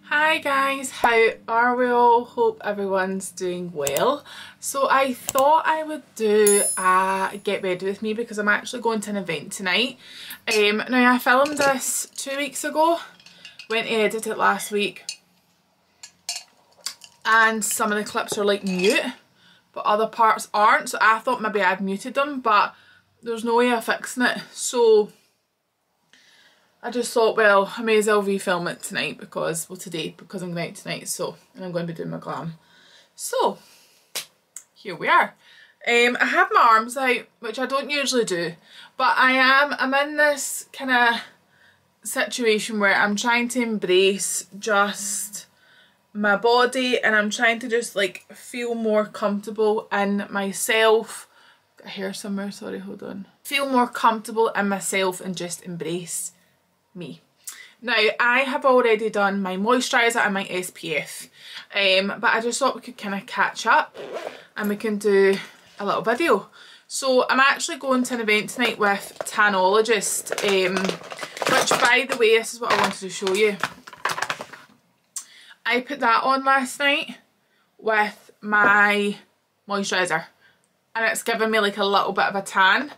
Hi guys, how are we all? Hope everyone's doing well. So I thought I would do a get ready with me because I'm actually going to an event tonight. Now I filmed this 2 weeks ago, went to edit it last week, and some of the clips are like mute but other parts aren't, so I thought maybe I'd muted them, but there's no way of fixing it. So I just thought, well, I may as well refilm it tonight because, well, today, because I'm going out tonight, so, and I'm going to be doing my glam. So, here we are. I have my arms out, which I don't usually do, but I'm in this kind of situation where I'm trying to embrace just my body, and I'm trying to just like feel more comfortable in myself. Got hair somewhere, sorry, hold on. Feel more comfortable in myself and just embrace me. Now I have already done my moisturiser and my SPF, but I just thought we could kind of catch up and we can do a little video. So I'm actually going to an event tonight with Tanologist, which by the way, this is what I wanted to show you. I put that on last night with my moisturiser and it's given me like a little bit of a tan.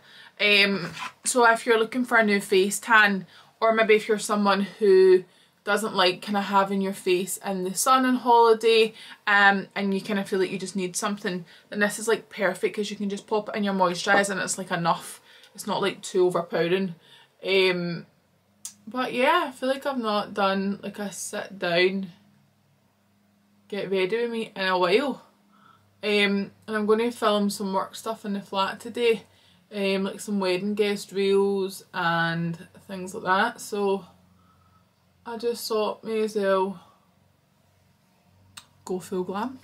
So if you're looking for a new face tan, or maybe if you're someone who doesn't like kind of having your face in the sun on holiday, and you kind of feel like you just need something, then this is like perfect because you can just pop it in your moisturiser and it's like enough. It's not like too overpowering. But yeah, I feel like I've not done like a sit down get ready with me in a while. And I'm going to film some work stuff in the flat today, like some wedding guest reels and things like that, so I just thought may as well go full glam.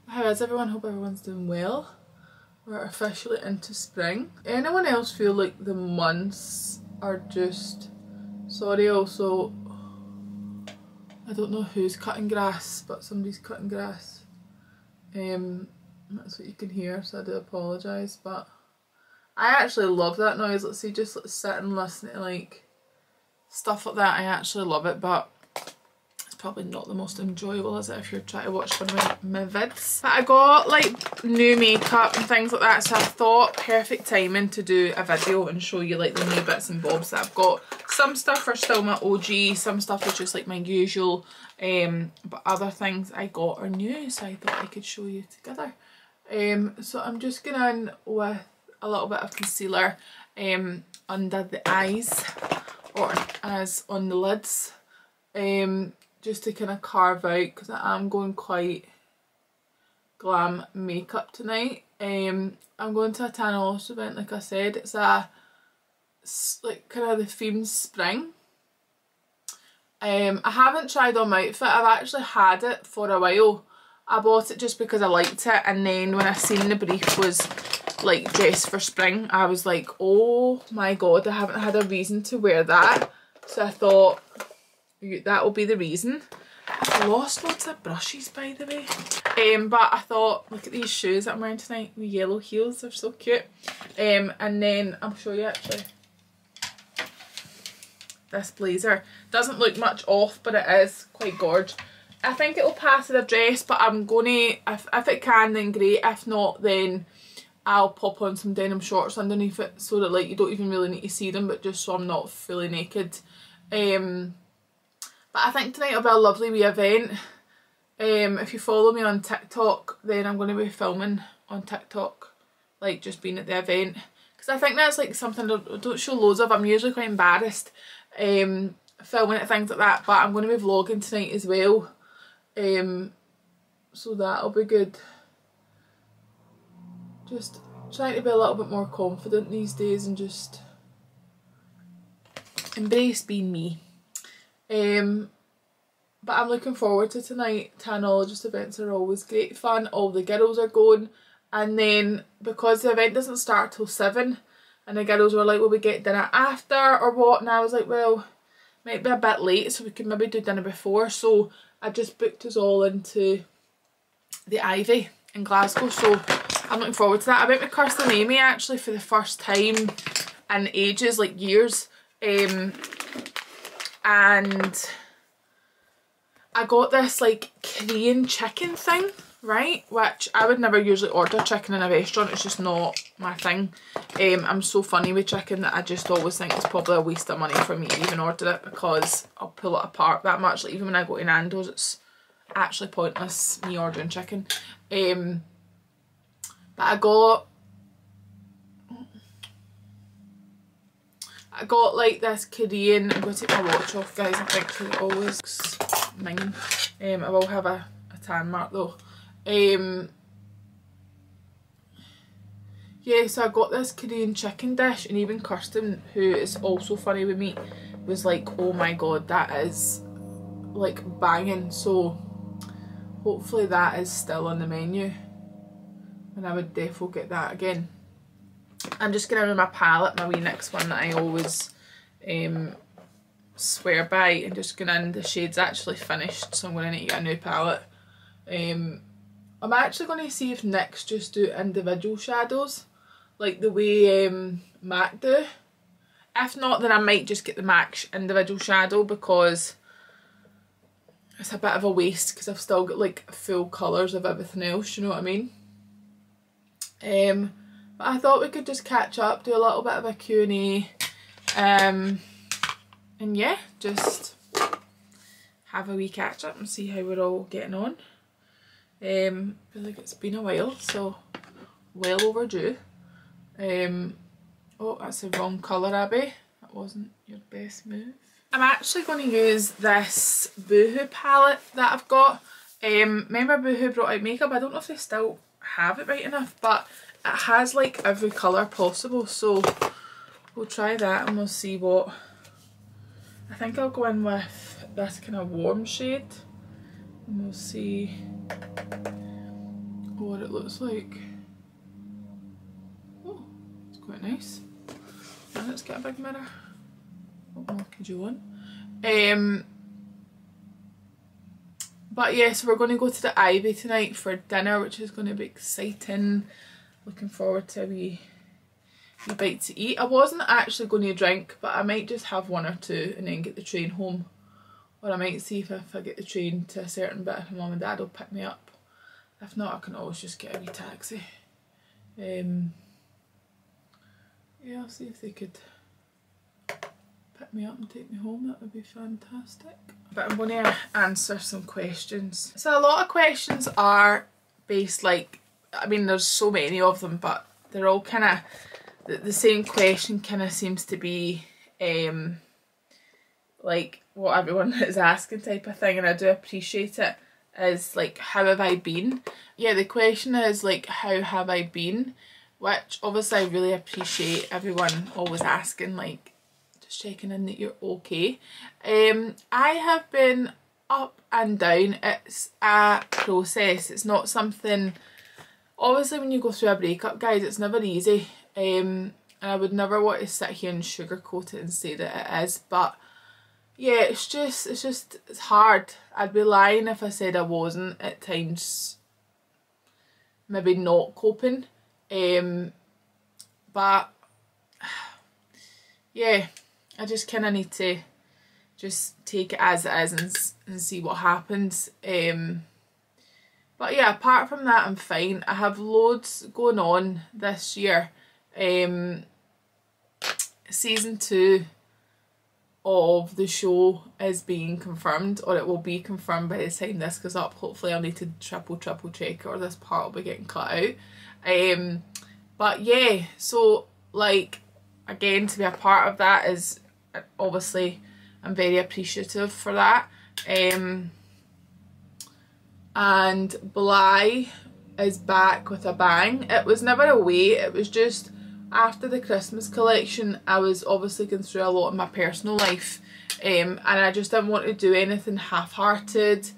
How is everyone? Hope everyone's doing well. We're officially into spring. Anyone else feel like the months are just, sorry, also I don't know who's cutting grass, but somebody's cutting grass. That's what you can hear, so I do apologise, but I actually love that noise. Let's see, just like sit and listen to like stuff like that. I actually love it, but it's probably not the most enjoyable, is it, if you're trying to watch one of my vids. But I got like new makeup and things like that, so I thought perfect timing to do a video and show you like the new bits and bobs that I've got. Some stuff are still my OG, some stuff is just like my usual, but other things I got are new, so I thought I could show you together. So I'm just going in with a little bit of concealer under the eyes, or as on the lids, just to kind of carve out, because I am going quite glam makeup tonight. I'm going to a Tanologist event, like I said. It's a like kind of the theme spring. I haven't tried on my outfit. I've actually had it for a while. I bought it just because I liked it, and then when I seen the brief was like dress for spring, I was like, oh my god, I haven't had a reason to wear that, so I thought that will be the reason. I've lost lots of brushes, by the way, but I thought, look at these shoes that I'm wearing tonight with yellow heels, they're so cute. And then I'll show you actually this blazer. Doesn't look much off, but it is quite gorgeous. I think it'll pass as a dress, but I'm gonna, if it can, then great. If not, then I'll pop on some denim shorts underneath it so that like you don't even really need to see them, but just so I'm not fully naked. But I think tonight will be a lovely wee event. If you follow me on TikTok, then I'm going to be filming on TikTok, like just being at the event, because I think that's like something I don't show loads of. I'm usually quite embarrassed filming at things like that, but I'm going to be vlogging tonight as well, so that'll be good. Just trying to be a little bit more confident these days and just embrace being me. But I'm looking forward to tonight. Tanologist events are always great fun. All the girls are going, and then because the event doesn't start till 7, and the girls were like, will we get dinner after or what, and I was like, well, might be a bit late, so we can maybe do dinner before. So I just booked us all into the Ivy in Glasgow, so I'm looking forward to that. I went with Kirsten and Amy actually for the first time in ages, like years, and I got this like Korean chicken thing, right, which I would never usually order chicken in a restaurant. It's just not my thing. I'm so funny with chicken that I just always think it's probably a waste of money for me to even order it, because I'll pull it apart that much. Like even when I go to Nando's, it's actually pointless me ordering chicken. But I got like this Korean, I'm going to take my watch off guys, I think, because it always minging. I will have a tan mark though. Yeah, so I got this Korean chicken dish, and even Kirsten, who is also funny with meat, was like, oh my god, that is like banging. So hopefully that is still on the menu, and I would defo get that again. I'm just going to with my palette, my wee next one that I always swear by, and just going in. The shade's actually finished, so I'm going to need to get a new palette. I'm actually going to see if NYX just do individual shadows like the way MAC do. If not, then I might just get the MAC individual shadow, because it's a bit of a waste, because I've still got like full colours of everything else, you know what I mean? But I thought we could just catch up, do a little bit of a Q&A, and yeah, just have a wee catch up and see how we're all getting on. I feel like it's been a while, so well overdue. Oh, that's the wrong colour, Abby. That wasn't your best move. I'm actually going to use this Boohoo palette that I've got. Remember Boohoo brought out makeup? I don't know if they still have it right enough, but it has like every colour possible, so we'll try that and we'll see what. I think I'll go in with this kind of warm shade, and we'll see what it looks like. Oh, it's quite nice. Now let's get a big mirror. What more could you want? But yeah, so we're going to go to the Ivy tonight for dinner, which is going to be exciting. Looking forward to a wee bite to eat. I wasn't actually going to drink, but I might just have one or two and then get the train home. Or I might see if I get the train to a certain bit, if my mum and dad will pick me up. If not, I can always just get a wee taxi. Yeah, I'll see if they could pick me up and take me home. That would be fantastic. But I'm going to answer some questions. So a lot of questions are based, like, I mean there's so many of them, but they're all kind of the same question. Kind of seems to be like what everyone is asking type of thing, and I do appreciate it. Is like, how have I been? Yeah, the question is like, how have I been, which obviously I really appreciate everyone always asking, like just checking in that you're okay. I have been up and down. It's a process. It's not something, obviously when you go through a breakup, guys, it's never easy, and I would never want to sit here and sugarcoat it and say that it is, but yeah, it's hard. I'd be lying if I said I wasn't at times maybe not coping, but yeah, I just kind of need to just take it as it is and see what happens. But yeah, apart from that, I'm fine. I have loads going on this year. Season 2 of the show is being confirmed, or it will be confirmed by the time this goes up. Hopefully I'll need to triple check, or this part will be getting cut out. But yeah, so like, again, to be a part of that is obviously, I'm very appreciative for that. And Bly is back with a bang. It was never a wait, it was just after the Christmas collection I was obviously going through a lot in my personal life, and I just didn't want to do anything half-hearted.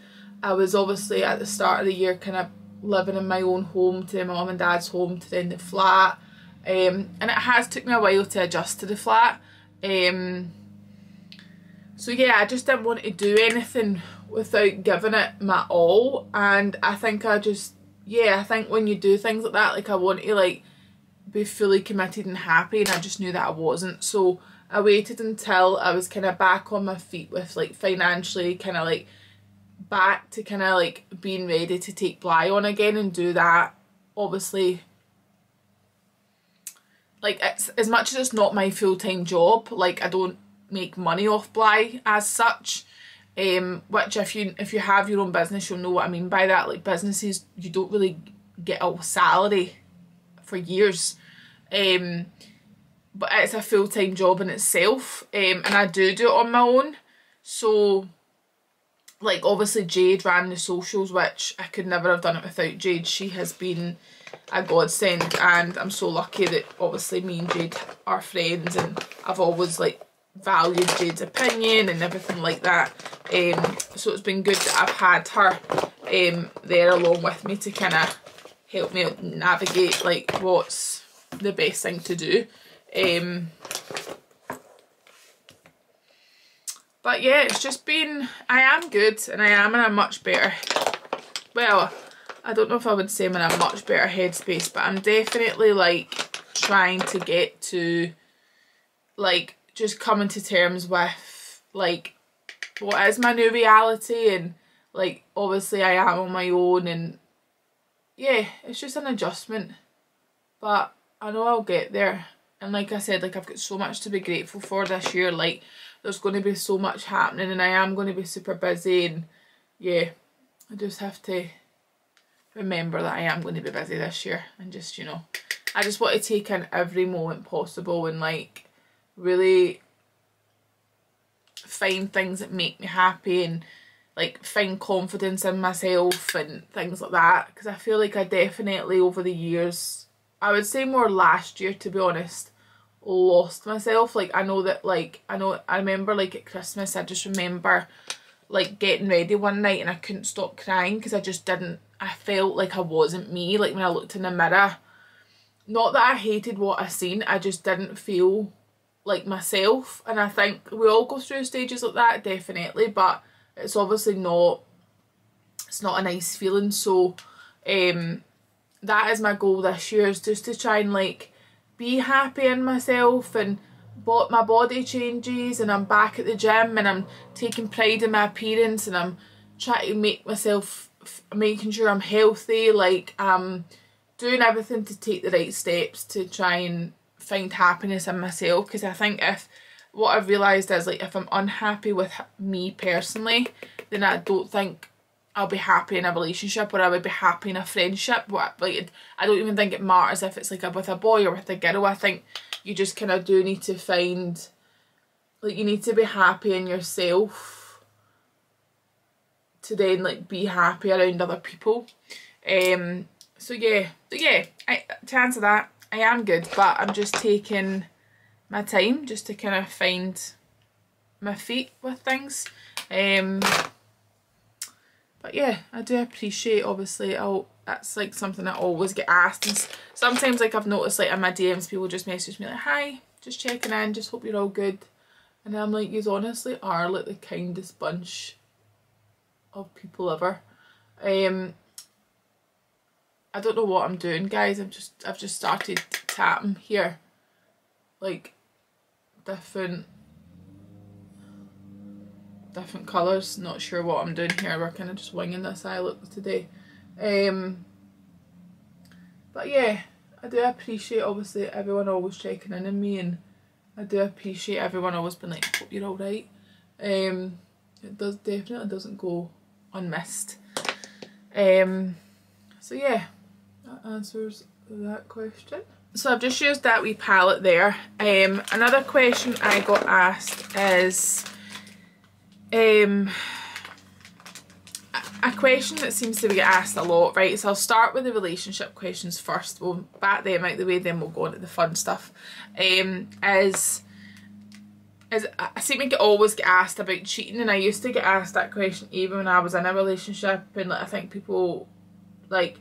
I was obviously at the start of the year kind of living in my own home, to then my mum and dad's home, to then the flat, and it has took me a while to adjust to the flat. So yeah, I just didn't want to do anything without giving it my all, and I think I just yeah, I think when you do things like that, like I want to like be fully committed and happy, and I just knew that I wasn't. So I waited until I was kind of back on my feet with like financially kind of like back to kind of like being ready to take Bly on again and do that. Obviously, like, it's as much as it's not my full-time job, like I don't make money off Bly as such, which if you have your own business, you'll know what I mean by that. Like, businesses, you don't really get a salary for years, but it's a full-time job in itself, and I do it on my own. So like, obviously Jade ran the socials, which I could never have done it without Jade. She has been a godsend, and I'm so lucky that obviously me and Jade are friends, and I've always like valued Jade's opinion and everything like that. So it's been good that I've had her there along with me to kind of help me navigate like what's the best thing to do. But yeah, it's just been, I am good, and I am in a much better, well, I don't know if I would say I'm in a much better headspace, but I'm definitely like trying to get to like just coming to terms with like what is my new reality, and like obviously I am on my own, and yeah, it's just an adjustment, but I know I'll get there. And like I said, like I've got so much to be grateful for this year. Like, there's going to be so much happening, and I am going to be super busy, and yeah, I just have to remember that I am going to be busy this year, and just, you know, I just want to take in every moment possible and like really find things that make me happy, and like find confidence in myself and things like that, because I feel like I definitely over the years, I would say more last year to be honest, lost myself. Like, I know that, like, I remember like at Christmas, I just remember like getting ready one night and I couldn't stop crying because I felt like I wasn't me. Like, when I looked in the mirror, not that I hated what I seen, I just didn't feel like myself. And I think we all go through stages like that, definitely, but it's obviously not, it's not a nice feeling. So that is my goal this year, is just to try and like be happy in myself, and my body changes and I'm back at the gym and I'm taking pride in my appearance, and I'm trying to make myself, making sure I'm healthy, like I'm doing everything to take the right steps to try and find happiness in myself. Because I think what I've realised is, like, if I'm unhappy with me personally, then I don't think I'll be happy in a relationship, or I would be happy in a friendship. Like, I don't even think it matters if it's like with a boy or with a girl. I think you just kind of do need to find, like, you need to be happy in yourself to then like be happy around other people. So yeah, to answer that, I am good, but I'm just taking my time just to kind of find my feet with things. But yeah, I do appreciate, obviously, that's like something I always get asked, and sometimes like I've noticed like in my DMs people just message me like, hi, just checking in, just hope you're all good, and I'm like, yous honestly are like the kindest bunch of people ever. I don't know what I'm doing, guys. I've just started tapping here, like different colours. Not sure what I'm doing here. We're kind of just winging this eye look today. But yeah, I do appreciate, obviously, everyone always checking in on me, and I do appreciate everyone always being like, hope you're alright. It definitely doesn't go unmissed. So yeah, that answers that question. So I've just used that wee palette there. Another question I got asked is a question that seems to be asked a lot, right? So I'll start with the relationship questions first. We'll bat them out the way, then we'll go on to the fun stuff. I seem to always get asked about cheating, and I used to get asked that question even when I was in a relationship, and like, I think people, like,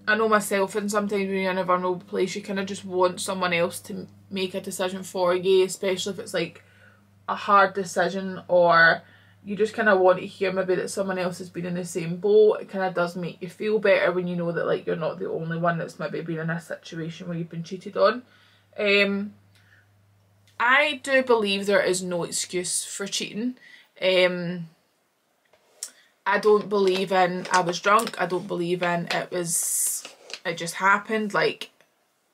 I know myself, and sometimes when you're in a vulnerable place, you kind of just want someone else to make a decision for you, especially if it's like a hard decision, or you just kind of want to hear maybe that someone else has been in the same boat. It kind of does make you feel better when you know that like you're not the only one that's maybe been in a situation where you've been cheated on. I do believe there is no excuse for cheating. I don't believe in I was drunk. I don't believe in it just happened. Like,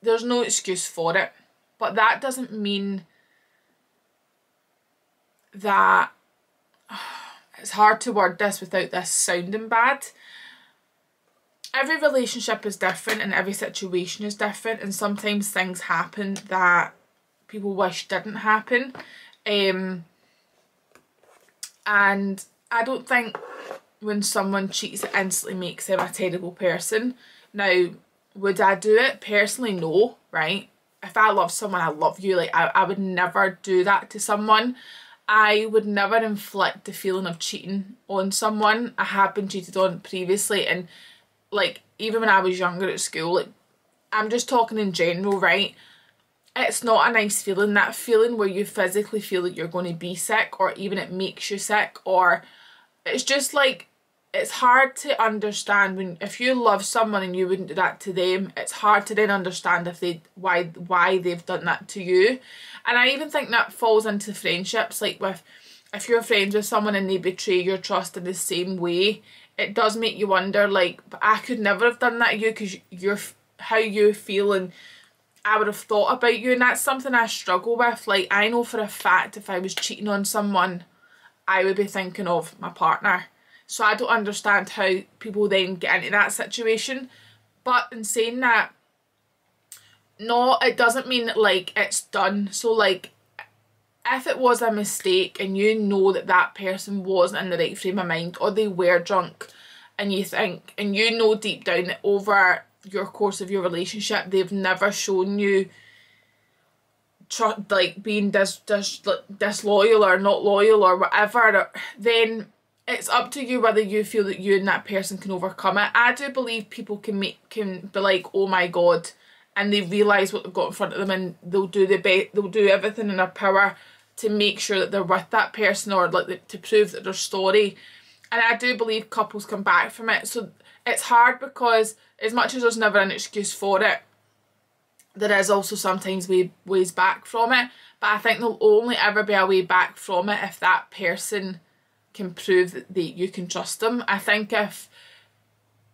there's no excuse for it. But that doesn't mean that it's hard to word this without this sounding bad. Every relationship is different and every situation is different, and sometimes things happen that people wish didn't happen. And I don't think when someone cheats it instantly makes them a terrible person. Now, would I do it? Personally, no, right? If I love someone, I love you. Like, I would never do that to someone. I would never inflict the feeling of cheating on someone. I have been cheated on previously, and like, even when I was younger at school, like, I'm just talking in general, right? It's not a nice feeling, that feeling where you physically feel that you're going to be sick, or even it makes you sick, or it's just like, it's hard to understand when, if you love someone and you wouldn't do that to them, it's hard to then understand if why they've done that to you. And I even think that falls into friendships, like if you're friends with someone and they betray your trust in the same way, it does make you wonder, like, but I could never have done that to you, because how you feel and I would have thought about you, and that's something I struggle with. Like, I know for a fact if I was cheating on someone, I would be thinking of my partner. So I don't understand how people then get into that situation. But in saying that, no, it doesn't mean that, like, it's done. So, like, if it was a mistake and you know that that person wasn't in the right frame of mind, or they were drunk, and you think, and you know deep down that over your course of your relationship they've never shown you like being disloyal or not loyal or whatever, then it's up to you whether you feel that you and that person can overcome it. I do believe people can be like, oh my god, and they realise what they've got in front of them, and they'll do everything in their power to make sure that they're with that person, or like to prove that they're sorry. And I do believe couples come back from it. So it's hard, because as much as there's never an excuse for it, there is also sometimes ways back from it. But I think there'll only ever be a way back from it if that person can prove that you can trust them. I think if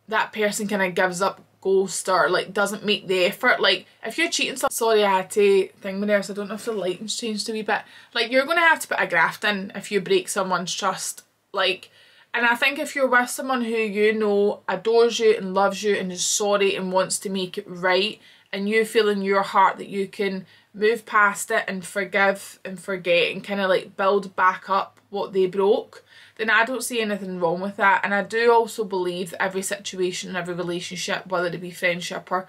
that person kind of gives up, ghost, or like doesn't make the effort, like if you're cheating, sorry I had to thing with there, so I don't know if the lighting's changed a wee bit, like you're going to have to put a graft in if you break someone's trust. Like, and I think if you're with someone who you know adores you and loves you and is sorry and wants to make it right, and you feel in your heart that you can move past it and forgive and forget and kind of like build back up what they broke, then I don't see anything wrong with that. And I do also believe that every situation and every relationship, whether it be friendship or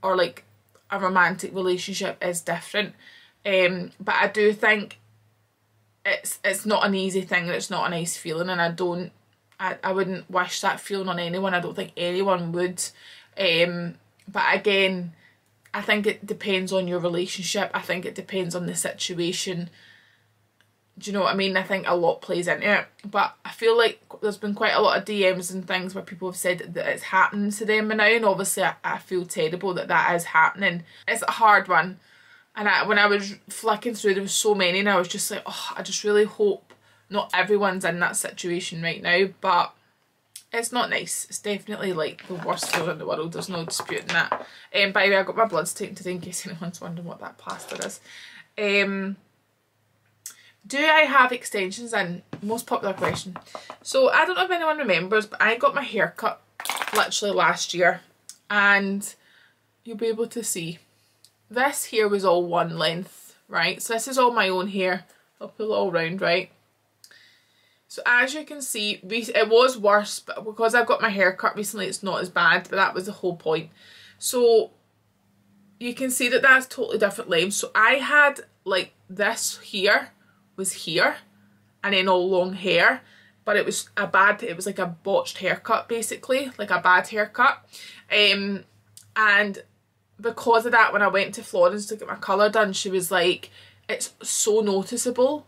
like a romantic relationship, is different. But I do think it's not an easy thing, and it's not a nice feeling, and I wouldn't wish that feeling on anyone. I don't think anyone would. But again, I think it depends on your relationship. I think it depends on the situation. Do you know what I mean? I think a lot plays into it. But I feel like there's been quite a lot of DMs and things where people have said that it's happening to them now, and obviously I feel terrible that is happening. It's a hard one. And when I was flicking through, there was so many, and I was just like, oh, I just really hope not everyone's in that situation right now. But it's not nice. It's definitely like the worst feeling in the world. There's no disputing that. By the way, I got my bloods taken today in case anyone's wondering what that plaster is. Do I have extensions in? Most popular question. So I don't know if anyone remembers, but I got my hair cut literally last year, and you'll be able to see this here was all one length, right? So this is all my own hair. I'll pull it all round, right? So as you can see, it was worse, but because I've got my hair cut recently, it's not as bad, but that was the whole point. So you can see that that's totally different lengths. So I had like this here was here, and then all long hair, but it was like a botched haircut, basically, like a bad haircut. And because of that, when I went to Florence to get my colour done, she was like, it's so noticeable.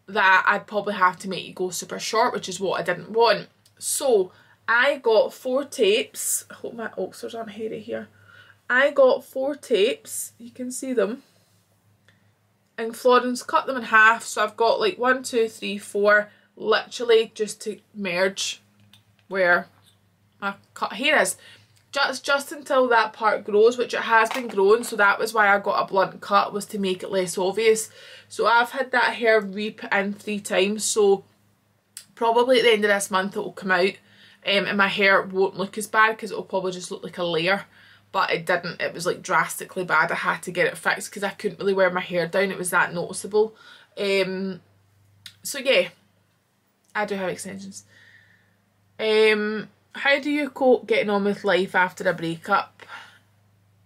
that I'd probably have to make it go super short, which is what I didn't want. So I got 4 tapes. I hope my oxers aren't hairy here. I got 4 tapes, you can see them, and Florence cut them in half, so I've got like 1, 2, 3, 4, literally just to merge where my cut hair is. Just until that part grows, which it has been growing, so that was why I got a blunt cut, was to make it less obvious. So I've had that hair re-put in 3 times, so probably at the end of this month it will come out, and my hair won't look as bad because it will probably just look like a layer. But it didn't, it was like drastically bad. I had to get it fixed because I couldn't really wear my hair down, it was that noticeable. So yeah, I do have extensions. How do you cope getting on with life after a breakup?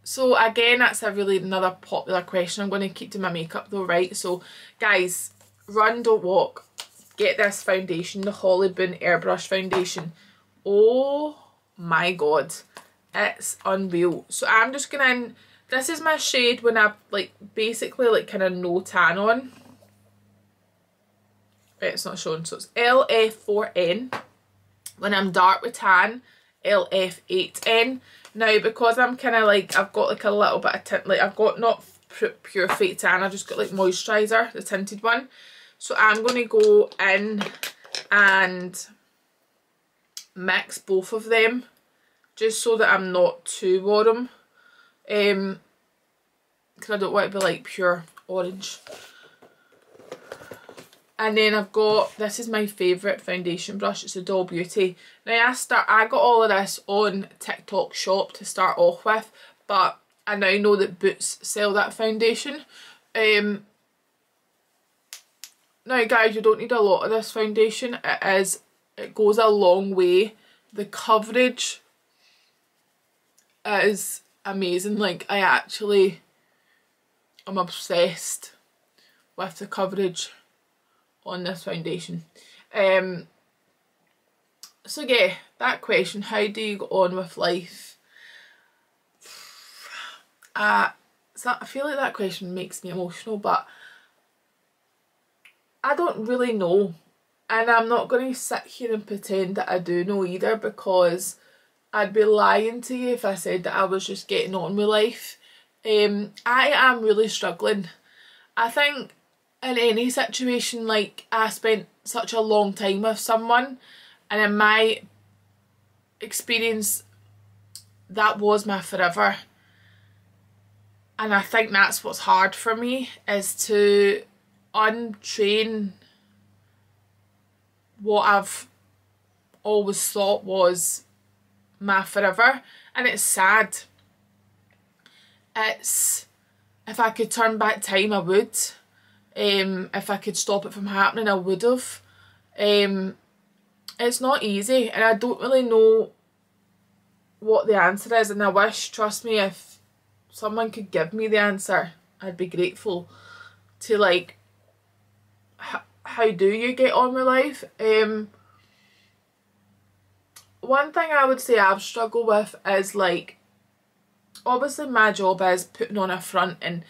So again, that's a really another popular question. I'm going to keep to my makeup though, right? So guys, run, don't walk. Get this foundation, the Holly Boone Airbrush Foundation. Oh my god, it's unreal. So I'm just going to, this is my shade when I like basically like kind of no tan on. It's not showing, so it's LF4N. When I'm dark with tan, LF8N. Now because I'm kind of like, I've got like a little bit of tint, like I've got not pure fake tan, I just got like moisturiser, the tinted one. So I'm going to go in and mix both of them just so that I'm not too warm, because I don't want it to be like pure orange. And then I've got, this is my favourite foundation brush, it's a Doll Beauty. Now I got all of this on TikTok shop to start off with, but I now know that Boots sell that foundation. Now guys, you don't need a lot of this foundation, it goes a long way. The coverage is amazing, like I'm obsessed with the coverage on this foundation. So yeah, that question, how do you go on with life? So I feel like that question makes me emotional, but I don't really know, and I'm not going to sit here and pretend that I do know either, because I'd be lying to you if I said that I was just getting on with life. I am really struggling. I think in any situation, like, I spent such a long time with someone, and in my experience that was my forever, and I think that's what's hard for me, is to untrain what I've always thought was my forever. And it's sad. It's, if I could turn back time I would. If I could stop it from happening I would have. It's not easy, and I don't really know what the answer is, and I wish, trust me, if someone could give me the answer I'd be grateful. To like, how do you get on with life? One thing I would say I've struggled with is, like, obviously my job is putting on a front and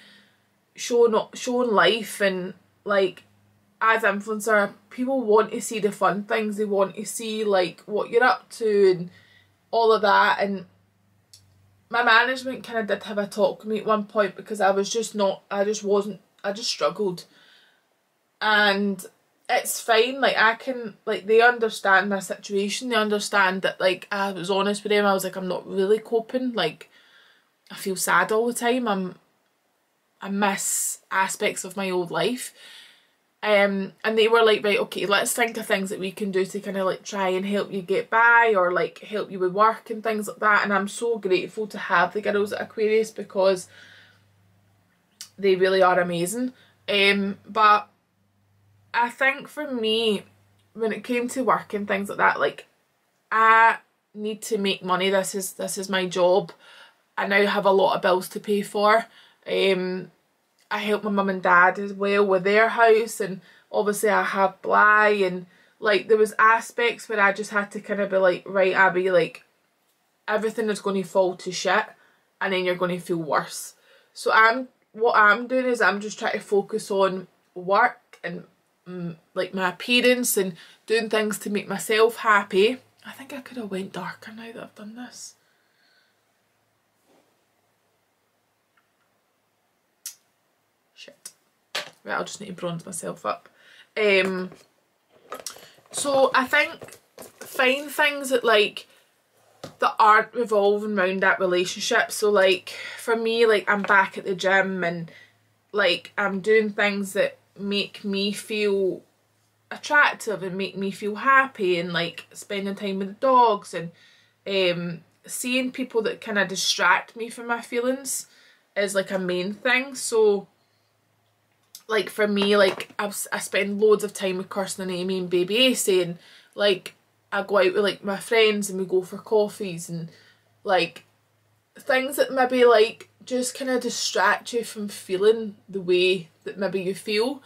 showing life, and like, as influencer, people want to see the fun things, they want to see like what you're up to and all of that. And my management kind of did have a talk with me at one point, because I just struggled. And it's fine, like, I can, like, they understand my situation, they understand that, like, I was honest with them, I was like, I'm not really coping, like, I feel sad all the time, I miss aspects of my old life. And they were like, right, okay, let's think of things that we can do to kind of like try and help you get by, or like help you with work and things like that. And I'm so grateful to have the girls at Aquarius, because they really are amazing. But I think for me, when it came to work and things like that, like, I need to make money. This is my job. I now have a lot of bills to pay for. I help my mum and dad as well with their house, and obviously I have Bly, and like, there was aspects where I just had to kind of be like, right, Abby, like, everything is going to fall to shit, and then you're going to feel worse. So what I'm doing is I'm just trying to focus on work and like my appearance and doing things to make myself happy. I think I could have went darker now that I've done this. Shit. Right, I'll just need to bronze myself up. So I think find things that like that aren't revolving around that relationship. So like for me, like I'm back at the gym and like I'm doing things that make me feel attractive and make me feel happy, and like spending time with the dogs and seeing people that kind of distract me from my feelings is like a main thing. So like for me, like I spend loads of time with Kirsten and Amy and baby Acey, and like I go out with like my friends and we go for coffees and like things that maybe like just kind of distract you from feeling the way that maybe you feel.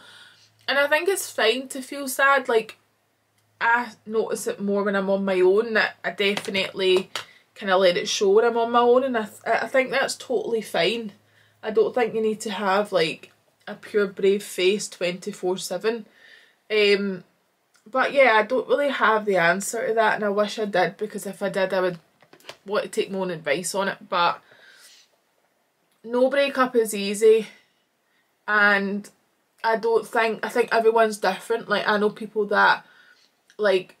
And I think it's fine to feel sad. Like I notice it more when I'm on my own, that I definitely kind of let it show when I'm on my own, and I think that's totally fine. I don't think you need to have like a pure brave face 24/7. But yeah, I don't really have the answer to that, and I wish I did, because if I did I would want to take my own advice on it. But no breakup is easy, and I think everyone's different. Like I know people that like,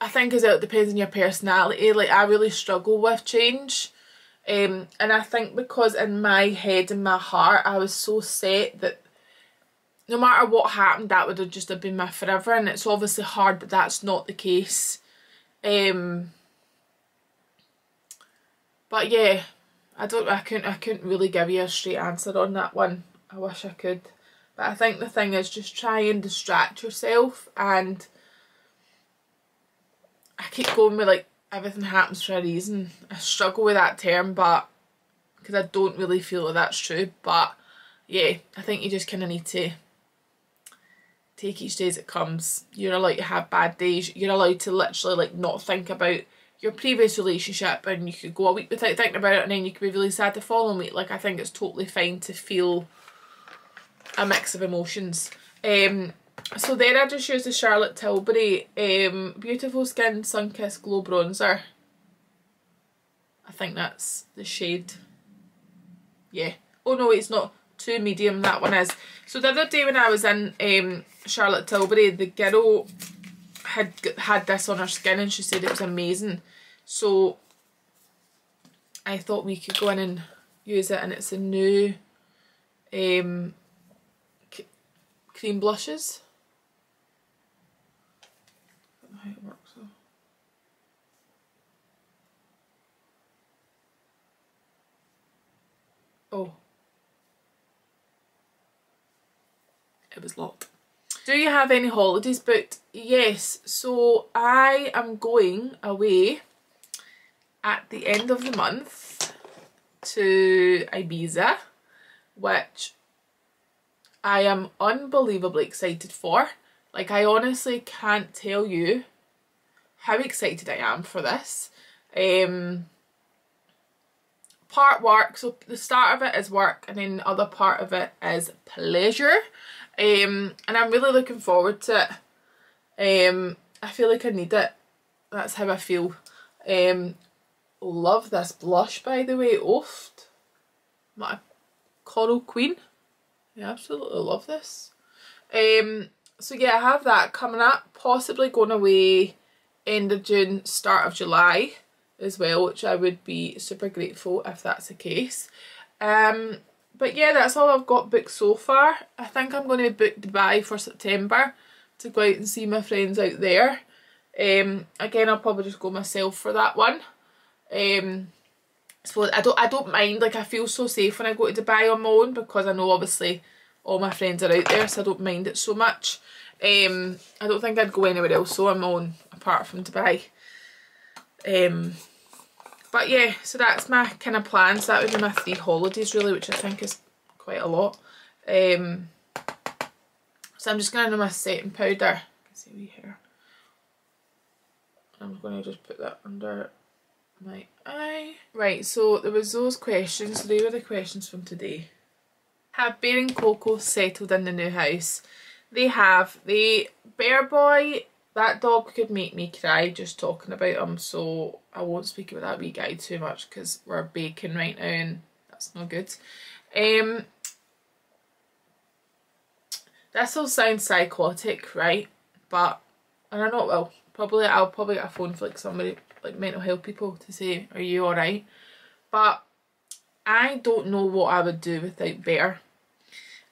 I think as it depends on your personality. Like I really struggle with change, and I think because in my head and my heart I was so set that no matter what happened that would have just have been my forever, and it's obviously hard that that's not the case. But yeah, I couldn't really give you a straight answer on that one. I wish I could. But I think the thing is just try and distract yourself, and I keep going with like everything happens for a reason. I struggle with that term, but because I don't really feel that that's true. But yeah, I think you just kind of need to take each day as it comes. You're allowed to have bad days. You're allowed to literally like not think about your previous relationship, and you could go a week without thinking about it, and then you could be really sad the following week. Like I think it's totally fine to feel a mix of emotions. So then I just used the Charlotte Tilbury Beautiful Skin Sunkissed Glow Bronzer. I think that's the shade. Yeah. Oh no, it's not. Too medium, that one is. So the other day when I was in Charlotte Tilbury, the girl had this on her skin and she said it was amazing. So I thought we could go in and use it, and it's a new cream blushes. I don't know how it works though. Oh. It was locked. Do you have any holidays booked? Yes, so I am going away at the end of the month to Ibiza, which I am unbelievably excited for. Like I honestly can't tell you how excited I am for this. Part work, so the start of it is work, and then the other part of it is pleasure. And I'm really looking forward to it. I feel like I need it. That's how I feel. Love this blush, by the way. Oft. My Coral Queen. I absolutely love this. So yeah, I have that coming up. Possibly going away end of June, start of July as well, which I would be super grateful if that's the case. But yeah, that's all I've got booked so far. I think I'm going to book Dubai for September to go out and see my friends out there. Again, I'll probably just go myself for that one. So I don't mind. Like I feel so safe when I go to Dubai on my own, because I know obviously all my friends are out there, so I don't mind it so much. I don't think I'd go anywhere else so on my own apart from Dubai. But yeah, so that's my kind of plans. That would be my 3 holidays really, which I think is quite a lot. So I'm just going to do my setting powder. You can see me here. I'm going to just put that under my eye. Right, so there was those questions. They were the questions from today. Have Bear and Coco settled in the new house? they have the Bear Boy. That dog could make me cry just talking about him, so I won't speak about that wee guy too much because we're baking right now and that's not good. This will sound psychotic, right? But, and I know it will. I'll probably get a phone for like somebody, like mental health people, to say, are you alright? But I don't know what I would do without Bear.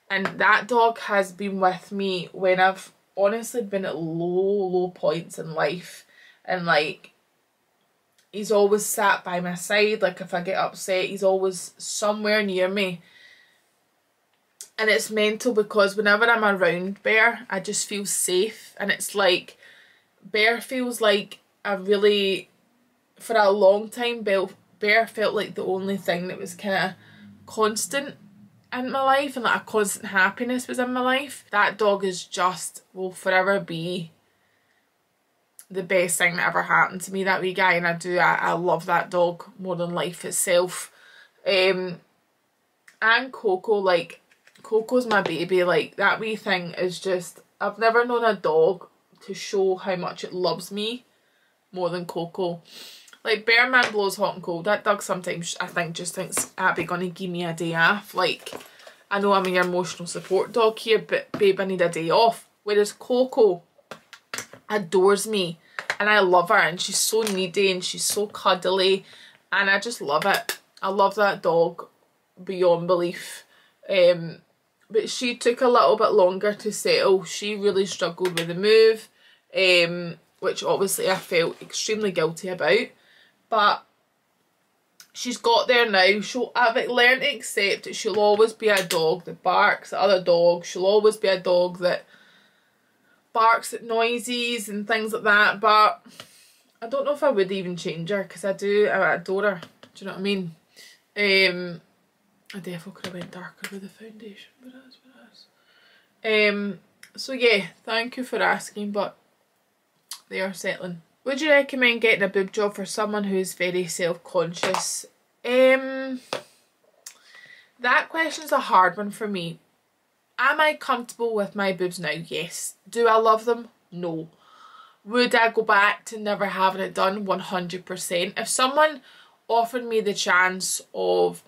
And that dog has been with me when I've honestly been at low points in life, and like he's always sat by my side. Like if I get upset, he's always somewhere near me, and it's mental because whenever I'm around Bear I just feel safe. And it's like Bear feels like for a long time Bear felt like the only thing that was kind of constant in my life, and like a constant happiness was in my life. That dog is just, will forever be the best thing that ever happened to me, that wee guy. And I love that dog more than life itself. And Coco, like Coco's my baby. Like that wee thing is just, I've never known a dog to show how much it loves me more than Coco. Like Bear Man blows hot and cold. That dog sometimes I think just thinks Abby gonna give me a day off. Like, I know I'm your emotional support dog here, but babe, I need a day off. Whereas Coco adores me and I love her, and she's so needy and she's so cuddly and I just love it. I love that dog beyond belief. But she took a little bit longer to settle. She really struggled with the move, which obviously I felt extremely guilty about. But she's got there now. I've learned to accept that she'll always be a dog that barks at other dogs. She'll always be a dog that barks at noises and things like that. But I don't know if I would even change her, because I adore her. Do you know what I mean? I definitely could have went darker with the foundation, but that's what it is. So yeah, thank you for asking, but they are settling. Would you recommend getting a boob job for someone who is very self-conscious? That question's a hard one for me. Am I comfortable with my boobs now? Yes. Do I love them? No. Would I go back to never having it done? 100%. If someone offered me the chance of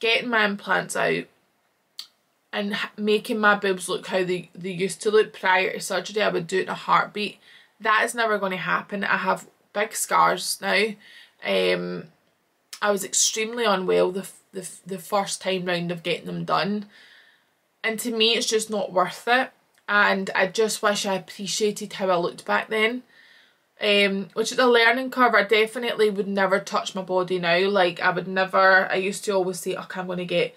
getting my implants out and making my boobs look how they used to look prior to surgery, I would do it in a heartbeat. That is never going to happen. I have big scars now. I was extremely unwell the first time round of getting them done, and to me it's just not worth it. And I just wish I appreciated how I looked back then. Which is a learning curve. I definitely would never touch my body now. Like I used to always say, okay, I'm going to get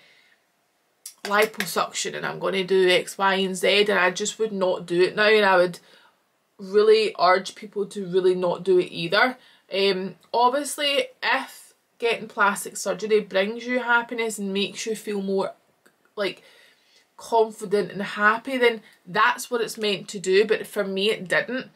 liposuction and I'm going to do X, Y and Z, and I just would not do it now. And I would really urge people to really not do it either. Obviously if getting plastic surgery brings you happiness and makes you feel more like confident and happy, then that's what it's meant to do. But for me it didn't.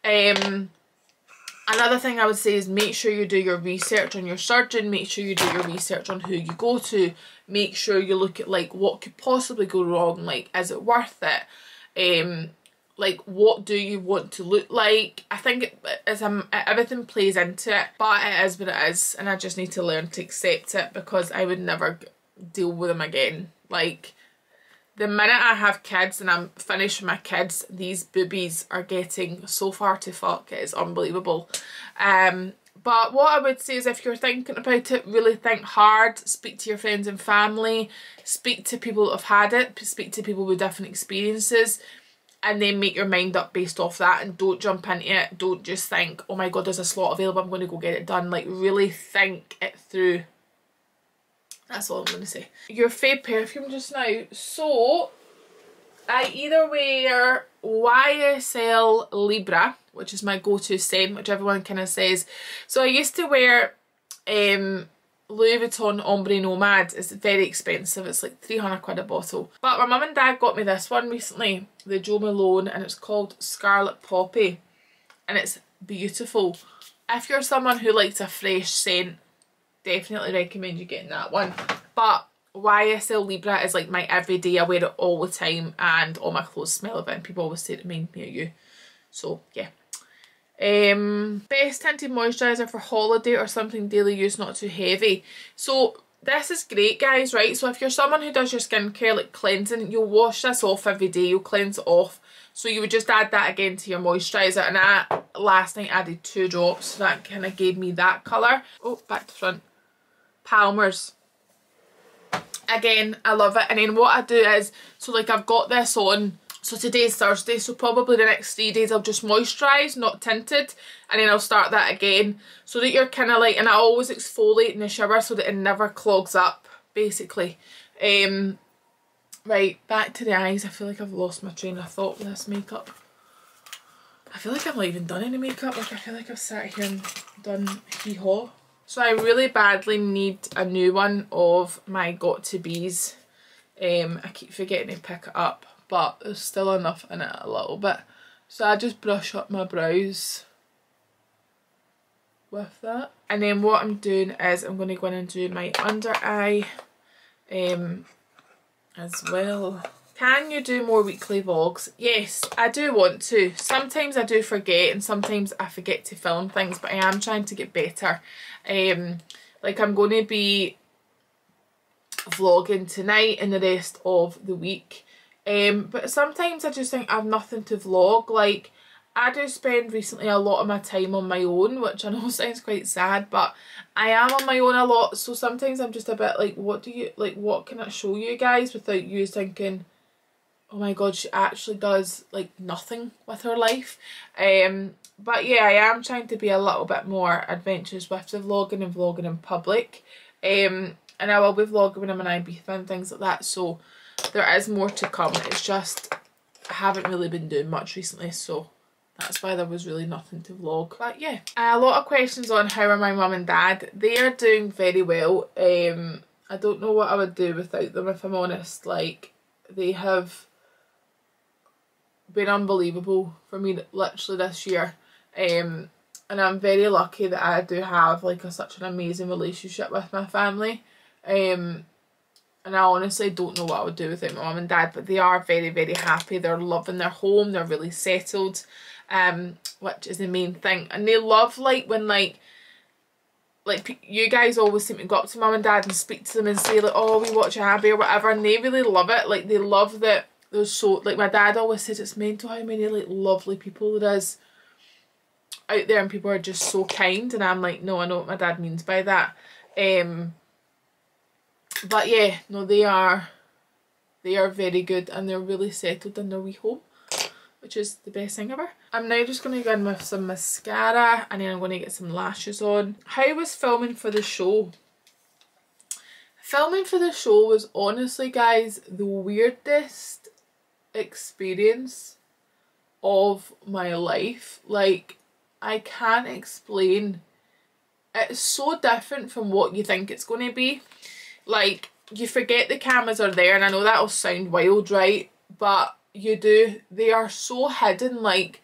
Another thing I would say is make sure you do your research on your surgeon, make sure you do your research on who you go to, make sure you look at like what could possibly go wrong, like is it worth it, like what do you want to look like. I think everything plays into it, but it is what it is, and I just need to learn to accept it, because I would never deal with them again. Like the minute I have kids and I'm finished with my kids, these boobies are getting so far to fuck. It is unbelievable. But what I would say is, if you're thinking about it, really think hard. Speak to your friends and family. Speak to people that have had it. Speak to people with different experiences. And then make your mind up based off that, and don't jump into it. Don't just think, oh my god, there's a slot available, I'm going to go get it done. Like really think it through. That's all I'm going to say. Your fave perfume just now. So, I either wear YSL Libra, which is my go-to scent, which everyone kind of says. So I used to wear Louis Vuitton Ombre Nomad. It's very expensive. It's like 300 quid a bottle. But my mum and dad got me this one recently, the Jo Malone, and it's called Scarlet Poppy. And it's beautiful. If you're someone who likes a fresh scent, definitely recommend you getting that one. But YSL Libra is like my everyday, I wear it all the time and all my clothes smell of it and people always say it reminds me of you. So yeah. Best tinted moisturiser for holiday or something daily use, not too heavy. So this is great, guys, right? So if you're someone who does your skincare like cleansing, you'll wash this off every day, you'll cleanse it off. So you would just add that again to your moisturiser, and I last night added 2 drops, so that kind of gave me that colour. Oh, back to front. Palmer's. Again, I love it. And then what I do is, so like I've got this on, so today's Thursday, so probably the next 3 days I'll just moisturise, not tinted, and then I'll start that again, so that you're kind of like, and I always exfoliate in the shower so that it never clogs up, basically. Right, back to the eyes. I feel like I've lost my train of thought with this makeup. I feel like I've not even done any makeup, like I feel like I've sat here and done hee-haw. So I really badly need a new one of my Got To Be's. I keep forgetting to pick it up, but there's still enough in it a little bit. So I just brush up my brows with that. And then what I'm doing is I'm going to go in and do my under eye as well. Can you do more weekly vlogs? Yes, I do want to. Sometimes I do forget and sometimes I forget to film things, but I am trying to get better. Like I'm going to be vlogging tonight and the rest of the week. But sometimes I just think I have nothing to vlog. Like I do spend recently a lot of my time on my own, which I know sounds quite sad, but I am on my own a lot. So sometimes I'm just a bit like, what can I show you guys without you thinking, oh my god, she actually does like nothing with her life. But yeah, I am trying to be a little bit more adventurous with the vlogging and vlogging in public. And I will be vlogging when I'm in Ibiza and things like that, so there is more to come. It's just I haven't really been doing much recently, so that's why there was really nothing to vlog. But yeah, a lot of questions on how are my mum and dad. They are doing very well. I don't know what I would do without them, if I'm honest. Like, they have been unbelievable for me literally this year. And I'm very lucky that I do have like such an amazing relationship with my family. And I honestly don't know what I would do without my mum and dad, but they are very, very happy. They're loving their home. They're really settled, which is the main thing. And they love like when like you guys always seem to go up to mum and dad and speak to them and say like, oh, we watch Abby or whatever, and they really love it. Like they love that there's so, like my dad always says it's mental how many like lovely people there is out there and people are just so kind, and I'm like, no, I know what my dad means by that. But yeah, no, they are very good and they're really settled in their wee home, which is the best thing ever. I'm now just going to go in with some mascara and then I'm going to get some lashes on. How was filming for the show? Filming for the show was honestly, guys, the weirdest experience of my life. Like, I can't explain. It's so different from what you think it's going to be. Like, you forget the cameras are there, and I know that'll sound wild, right? But you do. They are so hidden. Like,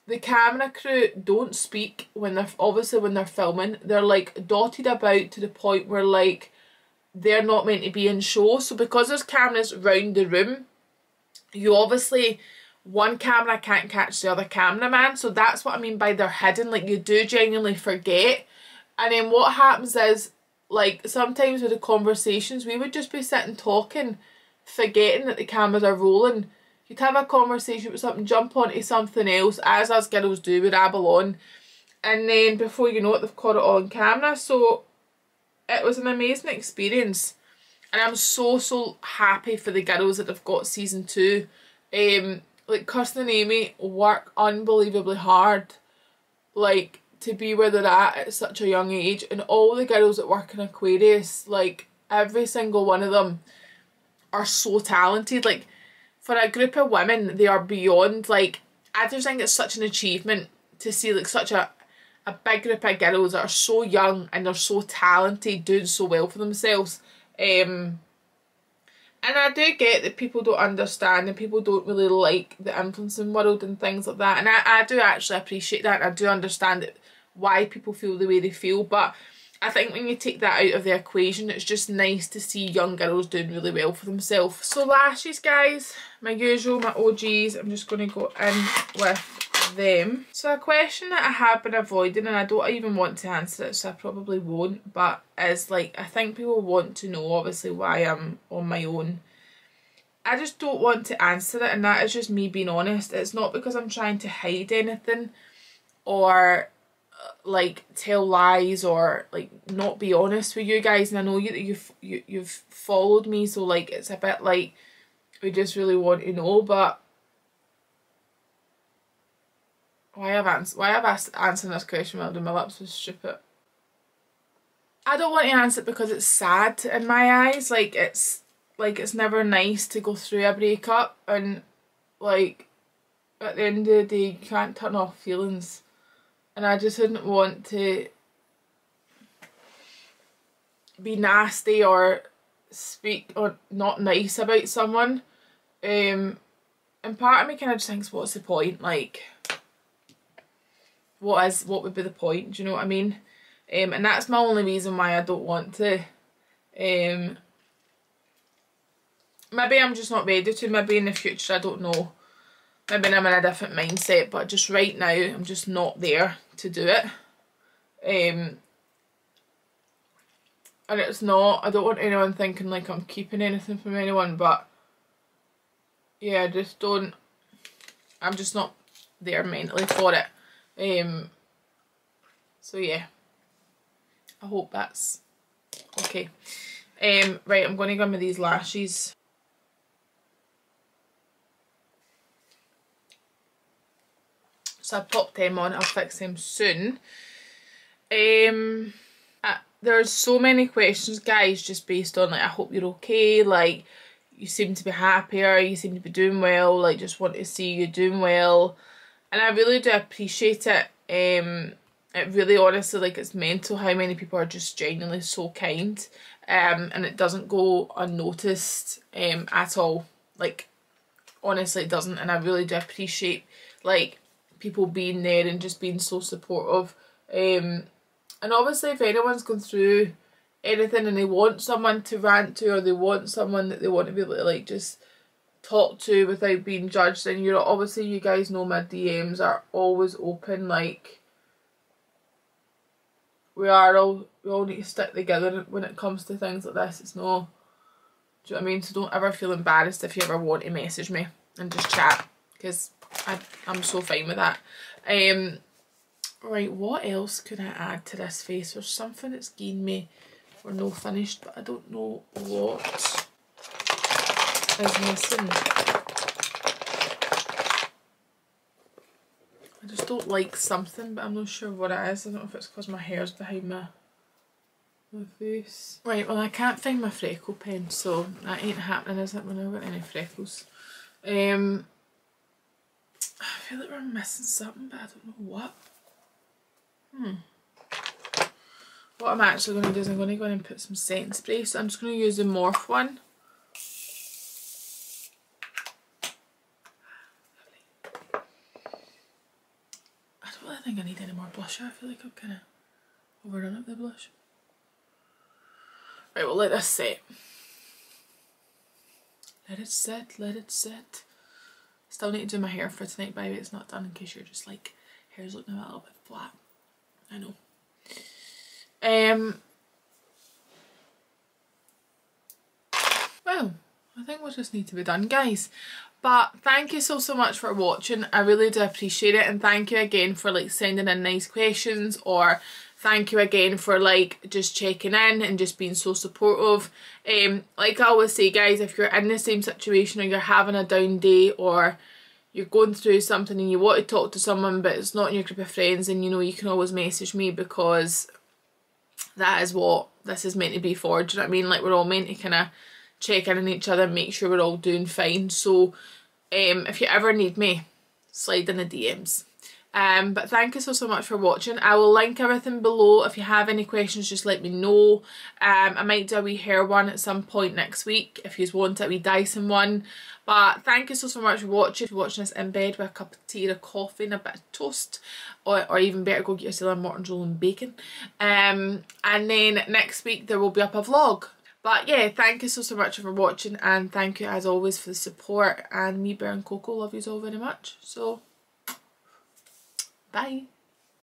the camera crew don't speak when they're, obviously when they're filming. They're like dotted about to the point where like they're not meant to be in show. So because there's cameras round the room, you obviously, one camera can't catch the other cameraman. So that's what I mean by they're hidden. Like, you do genuinely forget. And then what happens is, like, sometimes with the conversations, we would just be sitting talking, forgetting that the cameras are rolling. You'd have a conversation with something, jump onto something else, as us girls do, we rabble on. And then before you know it, they've caught it on camera. So it was an amazing experience. And I'm so happy for the girls that have got season 2. Like, Kirsten and Amy work unbelievably hard, like, to be where they're at such a young age. And all the girls that work in Aquarius, like, every single one of them are so talented. Like, for a group of women, they are beyond, like, I just think it's such an achievement to see, like, such a big group of girls that are so young and they're so talented, doing so well for themselves. And I do get that people don't understand and people don't really like the influencing world and things like that. And I do actually appreciate that. And I do understand why people feel the way they feel. But I think when you take that out of the equation, it's just nice to see young girls doing really well for themselves. So lashes, guys, my usual, my OGs, I'm just going to go in with them. So a question that I have been avoiding, and I don't even want to answer it, so I probably won't, but is like, I think people want to know obviously why I'm on my own. I just don't want to answer it, and that is just me being honest. It's not because I'm trying to hide anything or like tell lies or like not be honest with you guys, and I know you've followed me, so like it's a bit like we just really want to know. But why have answering this question while my lips was stupid? I don't want to answer it because it's sad in my eyes. Like it's never nice to go through a breakup, and like at the end of the day you can't turn off feelings, and I just didn't want to be nasty or speak or not nice about someone. And part of me kind of just thinks, what's the point? Like, what would be the point? Do you know what I mean? And that's my only reason why I don't want to. Maybe I'm just not ready to. Maybe in the future, I don't know. Maybe I'm in a different mindset, but just right now, I'm just not there to do it. And it's not, I don't want anyone thinking like I'm keeping anything from anyone, but yeah, I'm just not there mentally for it. So yeah, I hope that's okay. Right, I'm going to go in with these lashes. So I popped them on, I'll fix them soon. There's so many questions, guys, just based on like, I hope you're okay, like you seem to be happier, you seem to be doing well, like just want to see you doing well, and I really do appreciate it. It really honestly, like, it's mental how many people are just genuinely so kind, and it doesn't go unnoticed at all. Like honestly it doesn't, and I really do appreciate like people being there and just being so supportive. And obviously if anyone's going through anything and they want someone to rant to, or they want someone that they want to be able to like just talk to without being judged, then you're obviously, you guys know my DMs are always open. Like we all need to stick together when it comes to things like this. It's no, do you know what I mean? So don't ever feel embarrassed if you ever want to message me and just chat, because I'm so fine with that. Right, what else could I add to this face? There's something that's gained me for no finished, but I don't know what is missing. I just don't like something, but I'm not sure what it is. I don't know if it's because my hair's behind my face. Right, well I can't find my freckle pen, so that ain't happening, is it, when I've got any freckles? I feel like we're missing something, but I don't know what. What I'm actually going to do is I'm going to go in and put some setting spray. So I'm just going to use the Morph one. I don't really think I need any more blusher. I feel like I've kind of overdone it with the blush. Right, we'll let this set. Let it set, let it set. Still need to do my hair for tonight, by the way. It's not done, in case you're just like, hair's looking a little bit flat. I know. Well, I think we'll just need to be done, guys. But thank you so much for watching. I really do appreciate it, and thank you again for like sending in nice questions, or thank you again for like just checking in and just being so supportive. Like I always say, guys, if you're in the same situation, or you're having a down day, or you're going through something and you want to talk to someone but it's not in your group of friends, and you know, you can always message me, because that is what this is meant to be for. Do you know what I mean? Like, we're all meant to kind of check in on each other and make sure we're all doing fine. So if you ever need me, slide in the DMs. But thank you so much for watching. I will link everything below. If you have any questions, just let me know. I might do a wee hair one at some point next week if you want a wee Dyson one. But thank you so much for watching. If you're watching this in bed with a cup of tea or a coffee and a bit of toast, or even better, go get yourself a Morton's roll and bacon. And then next week there will be up a vlog. But yeah, thank you so much for watching, and thank you as always for the support, and me, Bear and Coco love you all very much. So bye.